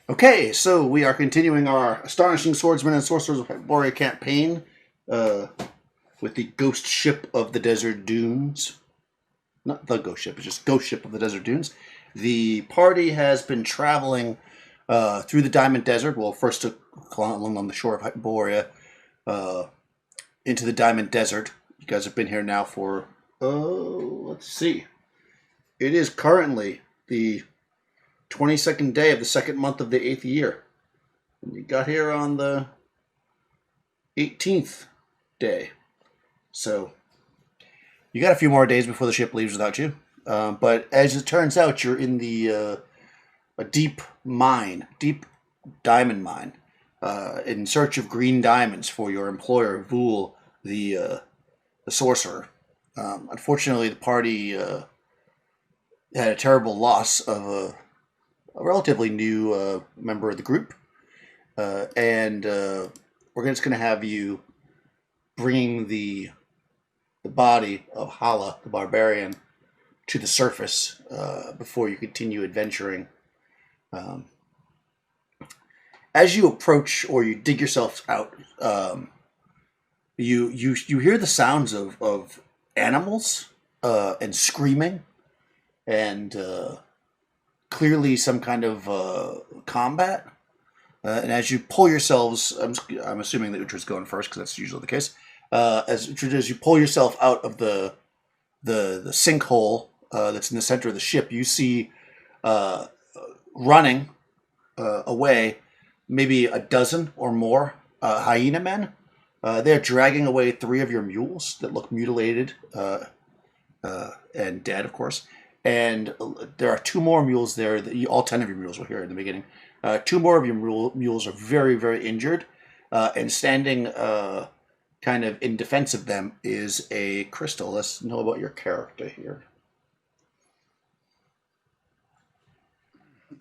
Okay, so we are continuing our Astonishing Swordsmen and Sorcerers of Hyperborea campaign uh, with the Ghost Ship of the Desert Dunes. Not the Ghost Ship, it's just Ghost Ship of the Desert Dunes. The party has been traveling through the Diamond Desert. Well, first along on the shore of Hyperborea uh, into the Diamond Desert. You guys have been here now for, let's see. It is currently the 22nd day of the second month of the 8th year. And you got here on the 18th day. So you got a few more days before the ship leaves without you. But as it turns out, you're in a deep mine, deep diamond mine, in search of green diamonds for your employer, Vul, the sorcerer. Unfortunately, the party had a terrible loss of a relatively new member of the group, and we're just going to have you bringing the body of Hala, the barbarian, to the surface before you continue adventuring. Um, as you approach or you dig yourself out, you hear the sounds of animals and screaming and clearly some kind of combat. And as you pull yourselves, I'm assuming that Utra's going first because that's usually the case. As you pull yourself out of the sinkhole that's in the center of the ship, you see uh, running away maybe a dozen or more hyena men. They're dragging away three of your mules that look mutilated and dead, of course. And there are two more mules there. All 10 of your mules were here in the beginning. Two more of your mules are very, very injured. And standing kind of in defense of them is a crystal. Let's know about your character here.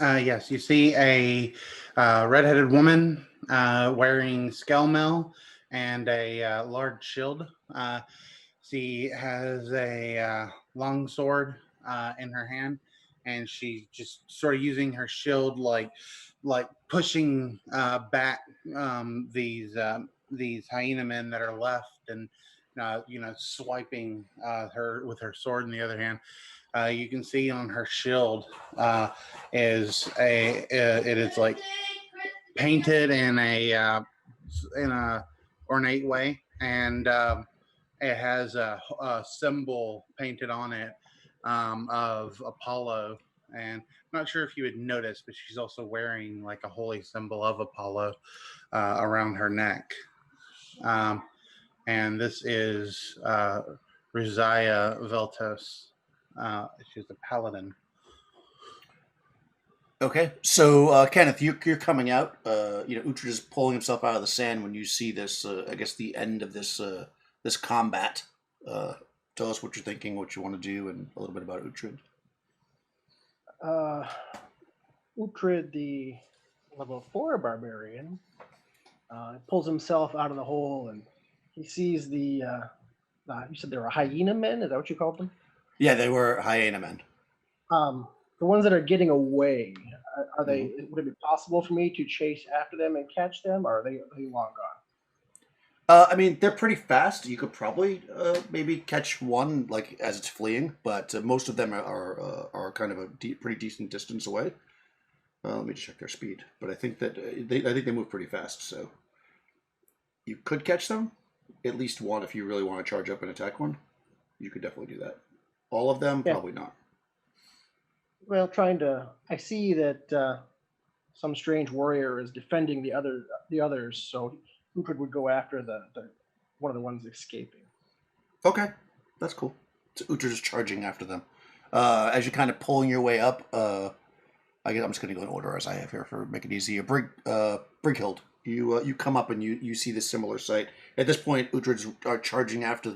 Yes, you see a redheaded woman wearing scale mail and a large shield. She has a long sword in her hand, and she's just sort of using her shield like pushing back these hyena men that are left, and swiping her with her sword in the other hand. You can see on her shield is it is like painted in a ornate way, and it has a symbol painted on it of Apollo. And I'm not sure if you would notice, but she's also wearing like a holy symbol of Apollo around her neck. Um, and this is Rizaya Veltos. She's a paladin. Okay, so Kenneth, you're coming out. Uhtred is pulling himself out of the sand when you see this. I guess the end of this combat. Uh, Tell us what you're thinking, what you want to do, and a little bit about Uhtred. Uh, Uhtred, the level 4 barbarian, pulls himself out of the hole and he sees you said they were hyena men? Is that what you called them? Yeah, they were hyena men. The ones that are getting away, are Mhm. they? Would it be possible for me to chase after them and catch them, or are they long gone? I mean, they're pretty fast. You could probably maybe catch one like as it's fleeing, but most of them are kind of a pretty decent distance away. Let me check their speed, but I think that I think they move pretty fast. So you could catch them, at least one if you really want to charge up and attack one. You could definitely do that. All of them, Yeah. probably not. Well, trying to. I see that some strange warrior is defending the others, so Uhtred would go after the one of the ones escaping. Okay, that's cool. So Uhtred is charging after them. As you're kind of pulling your way up, I guess I'm just going to go in order as I have here for make it easy. Brighild, you come up and you see this similar sight. At this point, Uhtred's are charging after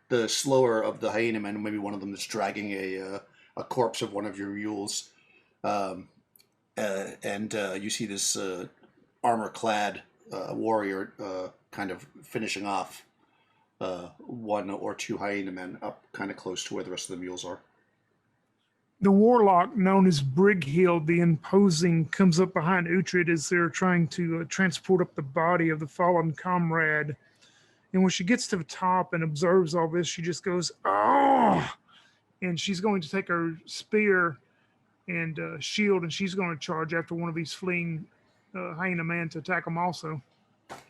the slower of the hyena men. Maybe one of them is dragging a corpse of one of your mules, um, and you see this armor clad warrior kind of finishing off one or two hyena men up kind of close to where the rest of the mules are. The warlock known as Brighild the Imposing comes up behind Uhtred as they're trying to transport up the body of the fallen comrade. And when she gets to the top and observes all this, she just goes, "Oh!" And she's going to take her spear and shield, and she's going to charge after one of these fleeing hyena men to attack them also.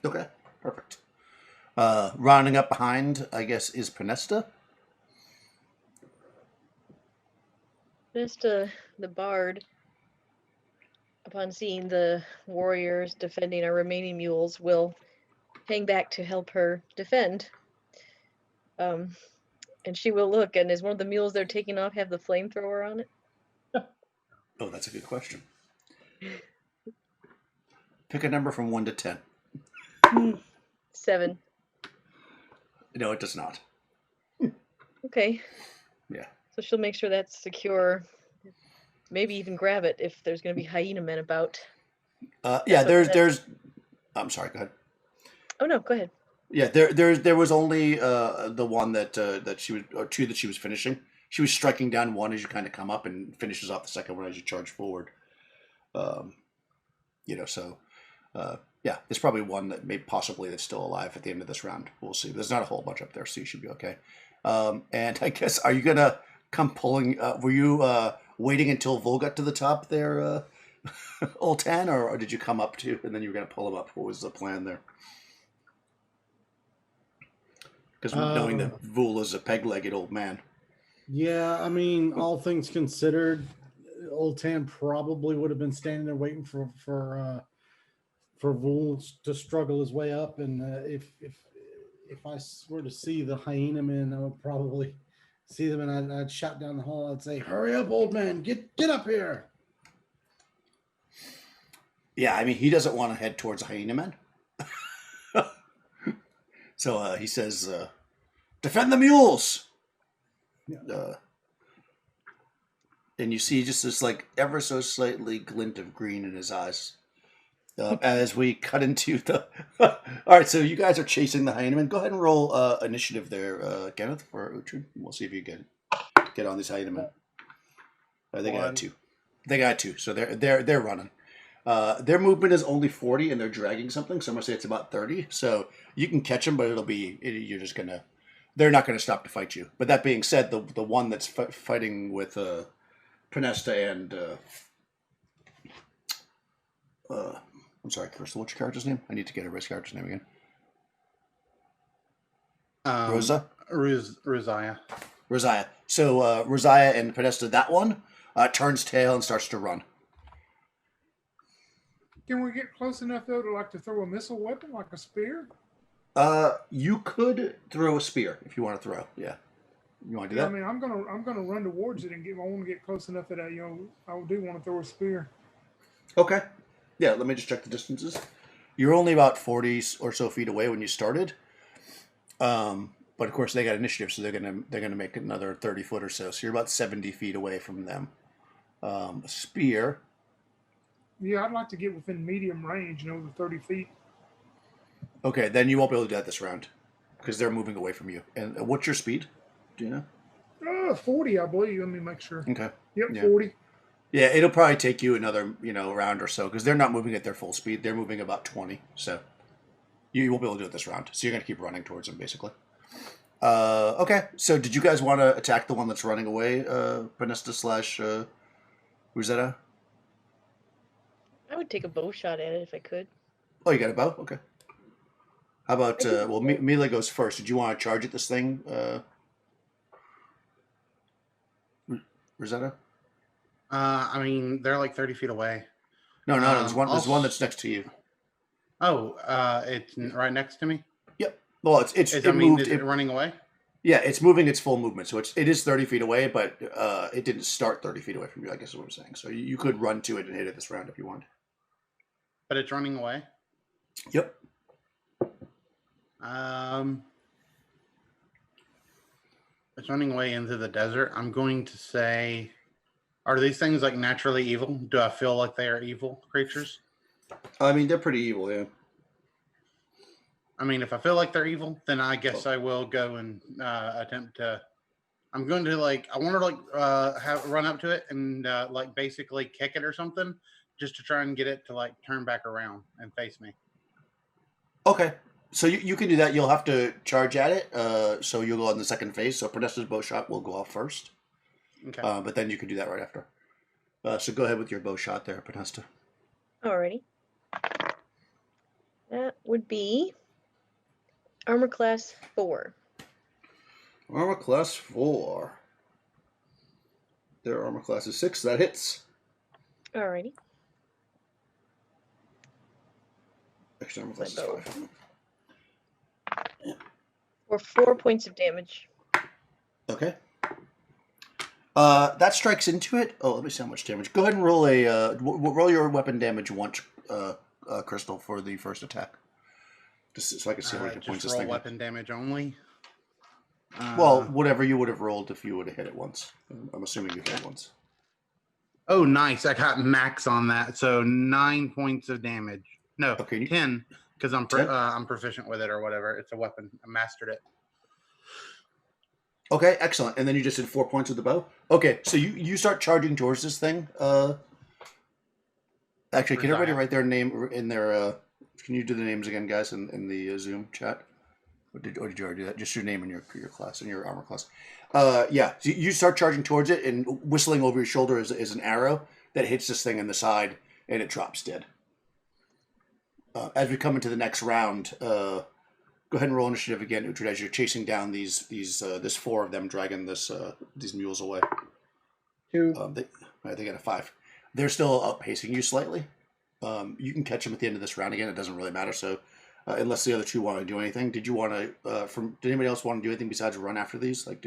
Okay, perfect. Rounding up behind, I guess, is Penesta. Nesta, the bard, upon seeing the warriors defending our remaining mules, will hang back to help her defend. And she will look, and is one of the mules they're taking off have the flamethrower on it? Oh, that's a good question. Pick a number from 1 to 10. 7. No, it does not. Okay. Yeah. So she'll make sure that's secure. Maybe even grab it if there's going to be hyena men about. Yeah, there's. I'm sorry. Go ahead. Oh no, go ahead. Yeah, there was only the one that she was, or two that she was finishing. She was striking down one as you kind of come up, and finishes off the second one as you charge forward. So yeah, there's probably one that may possibly that's still alive at the end of this round. We'll see. There's not a whole bunch up there, so you should be okay. And I guess, are you gonna come pulling? Were you waiting until Vol got to the top there, Oltan, or did you come up to and then you were gonna pull him up? What was the plan there? Because knowing that Vul is a peg-legged old man. Yeah, I mean, all things considered, Old Tan probably would have been standing there waiting for Vul to struggle his way up, and if I were to see the hyena men, I would probably see them, and I'd shout down the hall. I'd say, "Hurry up, old man! Get up here!" Yeah, I mean, he doesn't want to head towards the hyena men. So he says, "Defend the mules!" Yeah. And you see just this, like, ever so slightly glint of green in his eyes. As we cut into the... All right, so you guys are chasing the hyena men. Go ahead and roll initiative there, Kenneth, for Uhtred. We'll see if you get on these hyena men. They got 2. They got 2, so they're running. Their movement is only 40, and they're dragging something, so I'm going to say it's about 30. So you can catch them, but you're just going to... They're not going to stop to fight you. But that being said, the one that's fighting with Penesta and... I'm sorry, Crystal, what's your character's name? I need to get her character's name again. Rosa? Rosiah. Rosiah. So Rosiah and Penesta, that one, turns tail and starts to run. Can we get close enough, though, to throw a missile weapon, like a spear? You could throw a spear if you want to throw. Yeah, you want to do that? I mean, I'm gonna run towards it and I want to get close enough that I do want to throw a spear. Okay. Yeah, let me just check the distances. You're only about 40 or so feet away when you started. But of course they got initiative, so they're gonna make another 30 foot or so. So you're about 70 feet away from them. A spear. Yeah, I'd like to get within medium range, the 30 feet. Okay, then you won't be able to do that this round because they're moving away from you. And what's your speed? Do you know? 40, I believe. Let me make sure. Okay. Yep, Yeah. 40. Yeah, it'll probably take you another, round or so because they're not moving at their full speed. They're moving about 20. So you won't be able to do it this round. So you're going to keep running towards them, basically. Okay, so did you guys want to attack the one that's running away, Penesta / Rosetta? I would take a bow shot at it if I could. Oh, you got a bow? Okay. How about, Mila goes first. Did you want to charge at this thing, Rosetta? I mean, they're like 30 feet away. No, there's one that's next to you. Oh, it's right next to me? Yep. Well, is it running away? Yeah, it's moving its full movement. So it is 30 feet away, but it didn't start 30 feet away from you, I guess is what I'm saying. So you could run to it and hit it this round if you want. But it's running away? Yep. It's running away into the desert. I'm going to say, are these things like naturally evil? Do I feel like they are evil creatures? I mean, they're pretty evil, yeah. I mean, if I feel like they're evil, then I guess I will go and attempt to... I'm going to like I want her to like have run up to it and like basically kick it or something, just to try and get it to like turn back around and face me. Okay. So you can do that. You'll have to charge at it. So you'll go on the second phase. So Podesta's bow shot will go off first. Okay. But then you can do that right after. So go ahead with your bow shot there, Podesta. Alrighty. That would be armor class 4. Armor class 4. Their armor class is 6. That hits. Alrighty. Actually, armor class is bow. 5. For 4 points of damage. Okay. That strikes into it. Oh, let me see how much damage. Go ahead and roll roll your weapon damage once, Crystal, for the first attack. Just so I can see how many points Just this roll thing. weapon damage only. Well, whatever you would have rolled if you would have hit it once. I'm assuming you hit it once. Oh, nice! I got max on that, so 9 points of damage. No, Okay, 10 because 10? I'm proficient with it or whatever. It's a weapon. I mastered it. Okay, excellent. And then you just did 4 points with the bow? Okay, so you start charging towards this thing. Actually, can everybody write their name in their... can you do the names again, guys, in the Zoom chat? Or did you already do that? Just your name and your class and your armor class. Yeah, so you start charging towards it, and whistling over your shoulder is an arrow that hits this thing in the side, and it drops dead. As we come into the next round, go ahead and roll initiative again, Uhtred, as you're chasing down this 4 of them, dragging these mules away. 2. They got a 5. They're still outpacing you slightly. You can catch them at the end of this round again. It doesn't really matter. So, unless the other 2 want to do anything, did anybody else want to do anything besides run after these? Like,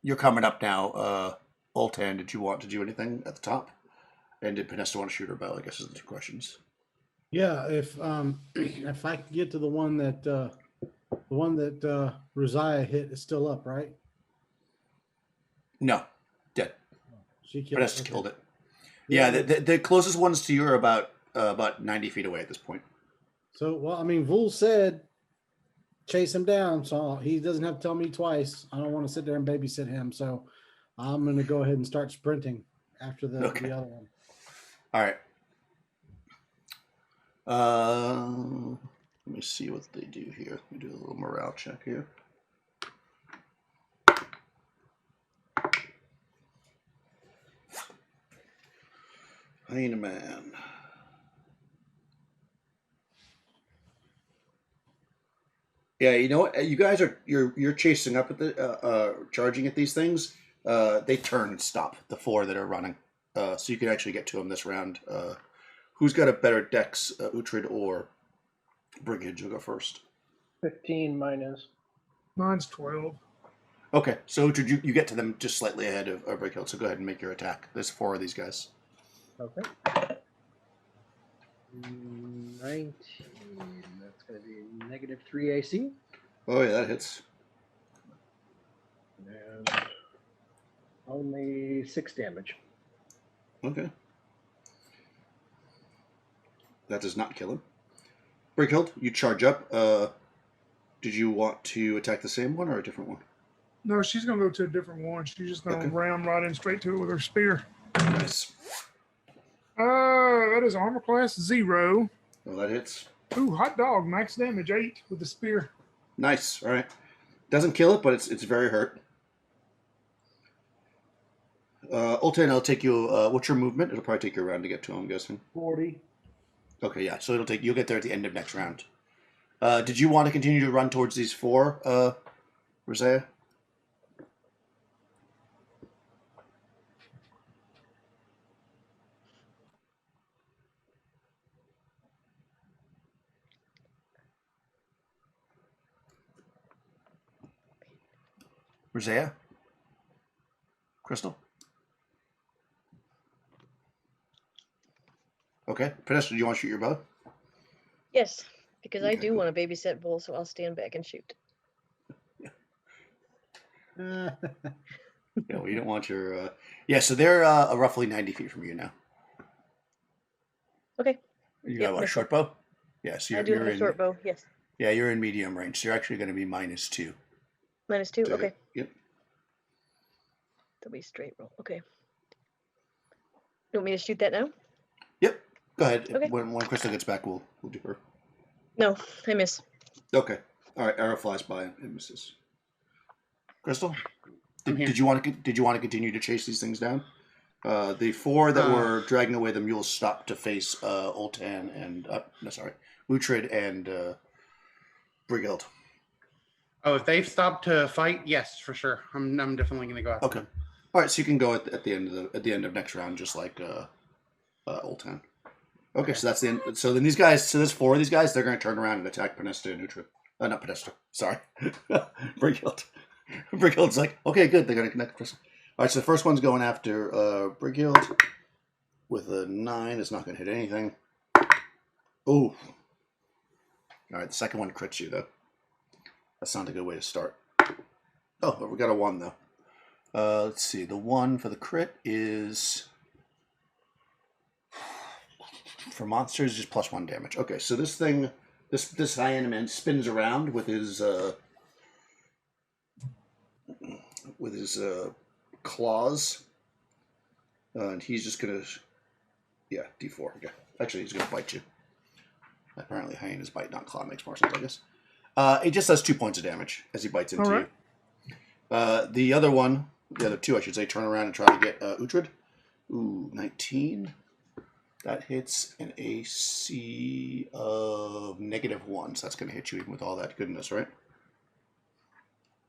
you're coming up now, Ultan. Did you want to do anything at the top? And did Podesta want to shoot her bow? I guess is the 2 questions. Yeah, if I can get to the one that Rosiah hit is still up, right? No, dead. She killed. Podesta killed it. Yeah, the closest ones to you are about 90 feet away at this point. So, well, I mean, Vul said chase him down, so he doesn't have to tell me twice. I don't want to sit there and babysit him, so I'm going to go ahead and start sprinting after the other one. All right. Let me see what they do here. Let me do a little morale check here. Hyena Man. Yeah, you know what? You guys you're chasing up at the charging at these things. They turn and stop, the 4 that are running. So you can actually get to them this round. Who's got a better dex, Uhtred or Brigid? You'll go first. 15 minus. Mine's 12. Okay, so Uhtred, you get to them just slightly ahead of Brigid, so go ahead and make your attack. There's 4 of these guys. Okay. 19. That's going to be negative 3 AC. Oh yeah, that hits. And only 6 damage. Okay. That does not kill him. Brighild, you charge up. Did you want to attack the same one or a different one? No, she's going to go to a different one. She's just going to round right in straight to it with her spear. Nice. That is armor class 0. Oh, that hits. Ooh, hot dog, max damage 8 with the spear. Nice. All right. Doesn't kill it, but it's very hurt. Ultan, I'll take you. What's your movement? It'll probably take you a round to get to him, I'm guessing. 40. Okay, yeah. So you'll get there at the end of next round. Did you want to continue to run towards these 4, Rosiah? Rosiah? Crystal? Okay. Podesta, do you want to shoot your bow? Yes, because I Okay, do cool. want to babysit Bull, so I'll stand back and shoot. Yeah, well, you don't want your... Yeah, so they're roughly 90 feet from you now. Okay. You Yep, got what, a missed short bow? Yeah, so I do have a short bow, yes. Yeah, you're in medium range, so you're actually going to be -2. -2. to Okay. hit. Yep. That'll be a straight roll. Okay. You want me to shoot that now? Yep. Go ahead. Okay. When Crystal gets back, we'll do her. No, I miss. Okay. All right. Arrow flies by and misses. Crystal, I'm here. did you want to continue to chase these things down? The 4 that were dragging away the mules stopped to face Oltan and Uhtred and Brighild. Oh, if they've stopped to fight, yes, for sure. I'm definitely going to go after Okay. them. All right. So you can go at the end of next round, just like Oltan. Okay. So that's the end. So then these guys. So there's 4 of these guys. They're going to turn around and attack Panesta and Uhtred. Not Panesta. Sorry, Brighild. Brighild's like, okay, good. They're going to connect Crystal. All right, so the first one's going after Brighild with a 9. It's not going to hit anything. Ooh. All right, the second one crits you, though. That's not a good way to start. Oh, but we got a 1, though. Let's see. The 1 for the crit is... For monsters, just +1 damage. Okay, so this thing... This hyena man spins around with his... claws, and he's just gonna, D4. Okay, actually, he's gonna bite you. Apparently, hyena's bite, not claw, makes more sense, I guess. It just does 2 points of damage as he bites into you. The other 2, I should say, turn around and try to get Uhtred. Ooh, 19. That hits an AC of -1, so that's gonna hit you even with all that goodness, right?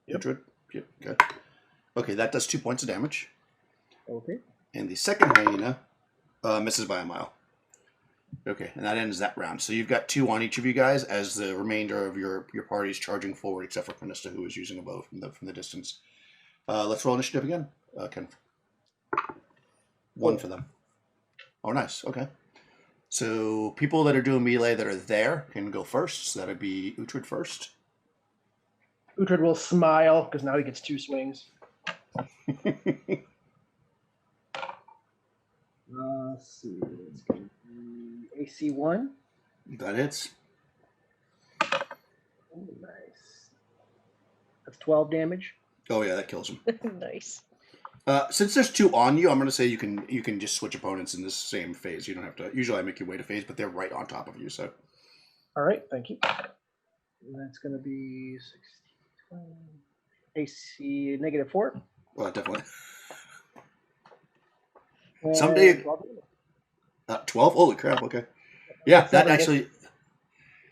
Yep. Uhtred. Yep. Okay. Okay, that does 2 points of damage. Okay. And the second hyena misses by a mile. Okay, and that ends that round. So you've got 2 on each of you guys as the remainder of your party is charging forward, except for Panista, who is using a bow from the distance. Let's roll initiative again. Ken. 1 for them. Oh, nice. Okay. So people that are doing melee that are there can go first. So that would be Uhtred first. Uhtred will smile because now he gets 2 swings. Let's see. It's going to be AC 1. That hits. Oh, nice. That's 12 damage. Oh yeah, that kills him. Nice. Since there's 2 on you, I'm going to say you can just switch opponents in this same phase. You don't have to. Usually I make you wait a phase, but they're right on top of you. So. All right, thank you. And that's going to be 16, 20, AC -4. Well, definitely. And Someday. 12. Holy crap! Okay. Yeah, that actually.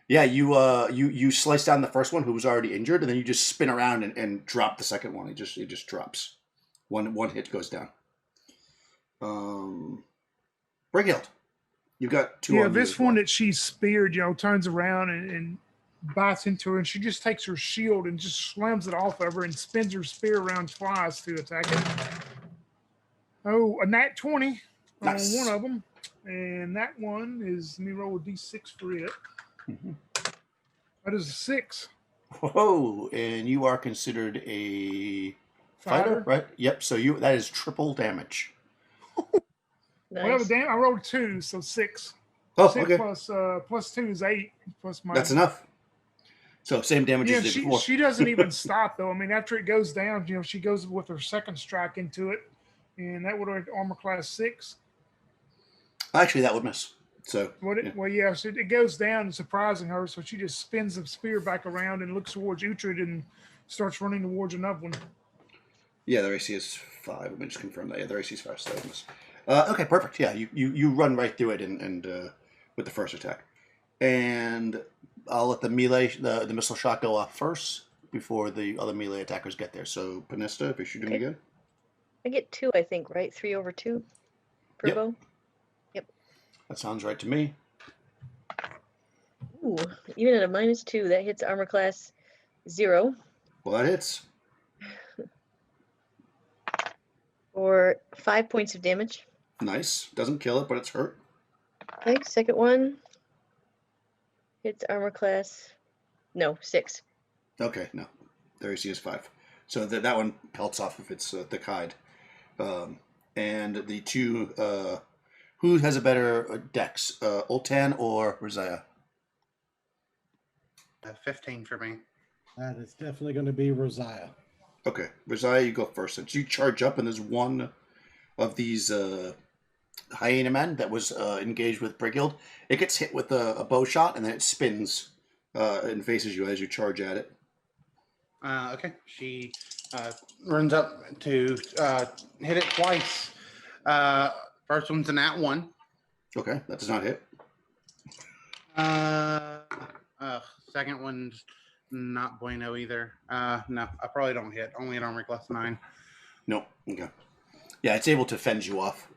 Yeah, you slice down the first one who was already injured, and then you just spin around and drop the second one. It just drops. One hit goes down. Brighild, you've got 2 Yeah, on you this as one well. that she speared, turns around and bites into her, and she just takes her shield and just slams it off of her and spins her spear around twice to attack it. Oh, a nat 20 Nice. on one of them, and that one is, let me roll a d6 for it. That is a 6. Whoa, and you are considered a fighter, right? Yep. So that is triple damage. Nice. Well, I rolled 2, so 6. Oh, 6 okay. plus 2 is 8. Plus my. That's enough. So same damage as you did before. She doesn't even stop though. I mean, after it goes down, she goes with her second strike into it, and that would have armor class 6. Actually, that would miss. So. So it goes down, surprising her. So she just spins the spear back around and looks towards Uhtred and starts running towards another one. Yeah, their AC is 5. Let me just confirm that. Yeah, their AC is 5. So that would miss. Okay, perfect. Yeah, you run right through it and with the first attack, and I'll let the melee the missile shot go off first before the other melee attackers get there. So Panista, if you're shooting again, I get 2, I think, right? 3 over 2 per Yep. bow. Yep. That sounds right to me. Ooh, even at a -2, that hits armor class 0 Well, that hits. for 5 points of damage. Nice. Doesn't kill it, but it's hurt. Okay, second one hits armor class 6. Okay, no. Their AC is 5. So that one pelts off of its thick hide. And the 2, who has a better dex, Oltan or Rosiah? 15 for me. That is definitely going to be Rosiah. Okay, Rosiah, you go first. Since you charge up, and there's one of these hyena men that was engaged with Brighild, it gets hit with a bow shot, and then it spins and faces you as you charge at it. Okay. She runs up to hit it twice. First one's an at one. Okay, that does not hit. Second one's not bueno either. No, I probably don't hit. Only at armor class 9. No. Okay. Yeah, it's able to fend you off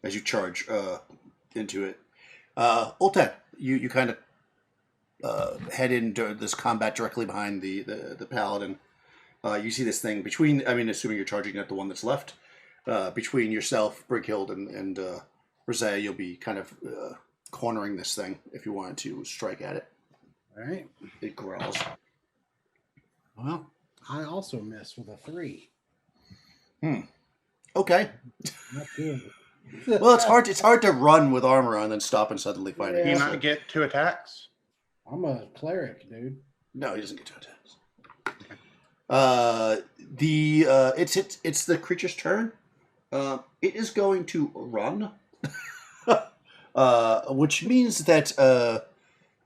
as you charge into it. Ultan, you kind of head into this combat directly behind the paladin. You see this thing between. I mean, assuming you're charging at the one that's left, between yourself, Brighild, and Rosiah, you'll be kind of cornering this thing if you wanted to strike at it. All right. It growls. Well, I also miss with a 3. Okay. Not good. Well, it's hard to run with armor on and then stop and suddenly fight Do it. you Yeah. not get 2 attacks? I'm a cleric, dude. No, he doesn't get 2 attacks. It's the creature's turn. It is going to run, which means that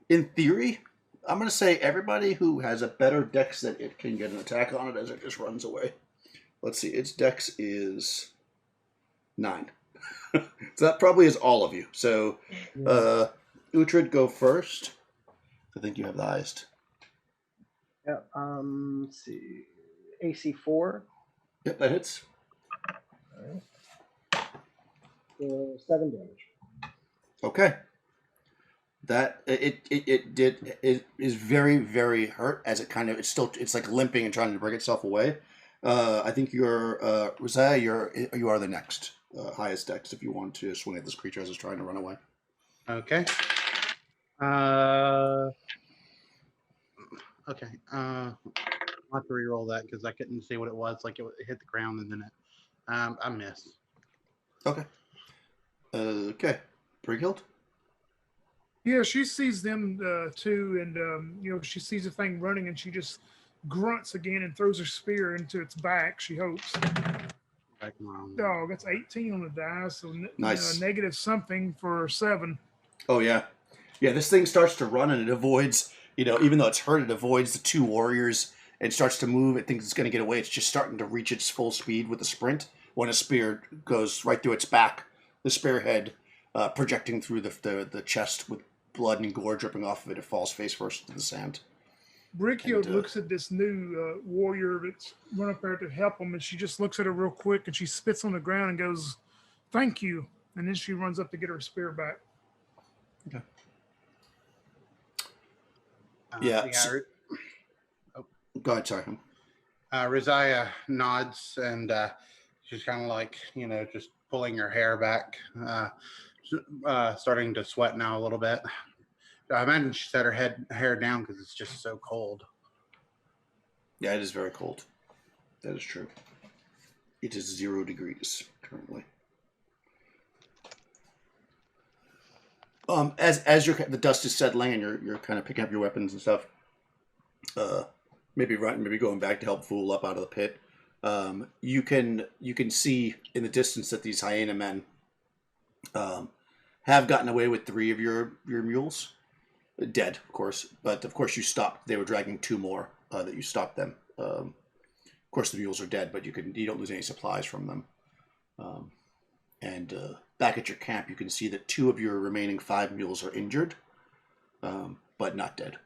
in theory, I'm going to say everybody who has a better dex that it can get an attack on it as it just runs away. Let's see, its dex is 9. So that probably is all of you. So, Uhtred, go first. I think you have the highest. Yeah. Let's see. AC 4. Yep, that hits. All right. 7 damage. Okay. That it is very, very hurt as it's like limping and trying to break itself away. I think you're Rosiah, you are the next highest dex if you want to swing at this creature as it's trying to run away. Okay. Okay. I'll have to re-roll that because I couldn't see what it was. Like it hit the ground and then I missed. Okay. Okay. Brighild? Yeah, she sees them too, and she sees the thing running, and she just grunts again and throws her spear into its back. She hopes. Back around. Oh, that's 18 on the die, so Nice. negative something for 7. Oh yeah. Yeah, this thing starts to run and it avoids, even though it's hurt, it avoids the 2 warriors and starts to move. It thinks it's going to get away. It's just starting to reach its full speed with a sprint when a spear goes right through its back, the spearhead projecting through the chest with blood and gore dripping off of it. It falls face first into the sand. Brickyard And, looks at this new warrior that's run up there to help him, and she just looks at her real quick, and she spits on the ground and goes, "Thank you." And then she runs up to get her spear back. Okay. Go ahead, sorry. Rosiah nods and she's kind of like, just pulling her hair back, starting to sweat now a little bit. I imagine she set her hair down because it's just so cold. Yeah, it is very cold. That is true. It is 0 degrees currently. As the dust is settling and you're kind of picking up your weapons and stuff, maybe going back to help Fool up out of the pit. You can see in the distance that these hyena men have gotten away with 3 of your mules, dead, of course. But of course you stopped. They were dragging 2 more that you stopped them. Of course the mules are dead, but you don't lose any supplies from them. And back at your camp, you can see that 2 of your remaining 5 mules are injured, but not dead.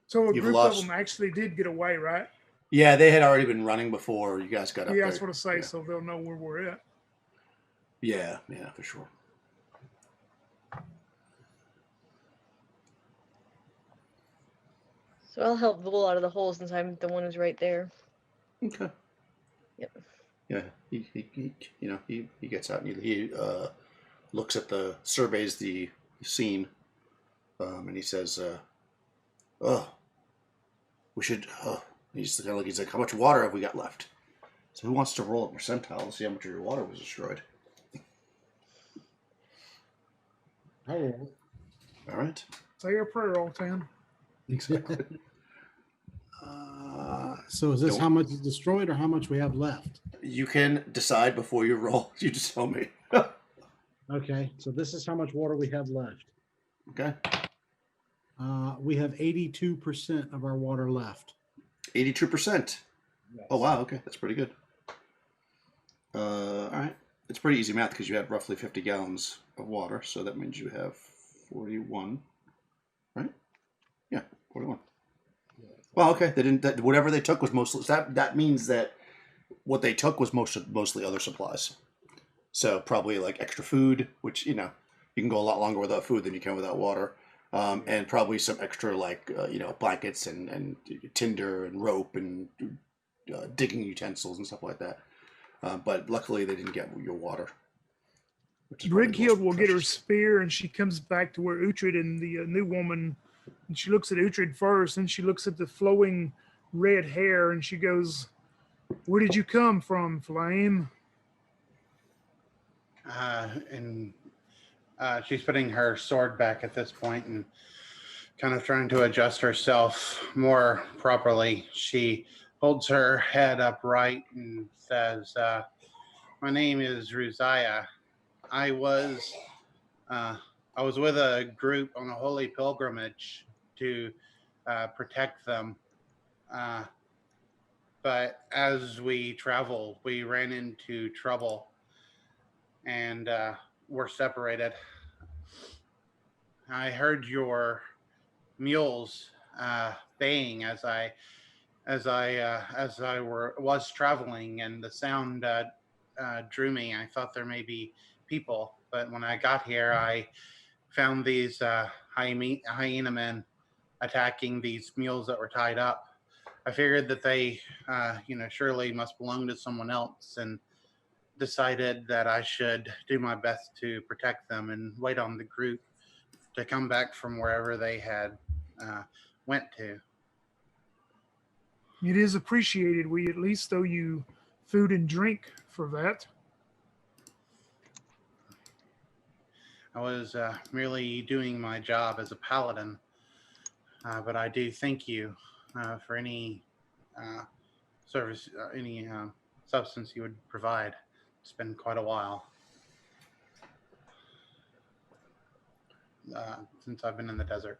So You've group lost- of them actually did get away, right? Yeah, they had already been running before you guys got up there. Yeah, that's what I say. Yeah. So they'll know where we're at. Yeah, for sure. So I'll help Vul out of the hole since I'm the one who's right there. Okay. Yep. Yeah, he gets out and he looks at surveys the scene, and he says, "Oh, we should." He's like, "How much water have we got left?" So who wants to roll a percentile and see how much of your water was destroyed? I will. All right. Say your prayer, old town. Exactly. So is this Don't- how much is destroyed or how much we have left? You can decide before you roll. You just tell me. Okay, so this is how much water we have left. Okay. We have 82% of our water left. 82%. Yes. Oh, wow. Okay. That's pretty good. All right. It's pretty easy math because you had roughly 50 gallons of water. So that means you have 41, right? Yeah, 41. Well, okay. They didn't. Whatever they took was mostly. That means that what they took was mostly other supplies. So probably like extra food, which you can go a lot longer without food than you can without water, and probably some extra like blankets and tinder and rope and digging utensils and stuff like that. But luckily they didn't get your water. Which is probably the Brighild most will get her precious. spear, and she comes back to where Uhtred and the new woman, and she looks at Uhtred first, and she looks at the flowing red hair, and she goes, "Where did you come from, Flame?" And she's putting her sword back at this point and kind of trying to adjust herself more properly. She holds her head upright and says, "My name is Ruziah. I was with a group on a holy pilgrimage to protect them. But as we traveled, we ran into trouble and were separated. I heard your mules baying as I was traveling, and the sound drew me. I thought there may be people, but when I got here, I found these hyena men attacking these mules that were tied up. I figured that they, surely must belong to someone else, and decided that I should do my best to protect them and wait on the group to come back from wherever they had went to. It is appreciated. We at least owe you food and drink for that. I was merely doing my job as a paladin, but I do thank you for any service, any substance you would provide. It's been quite a while since I've been in the desert.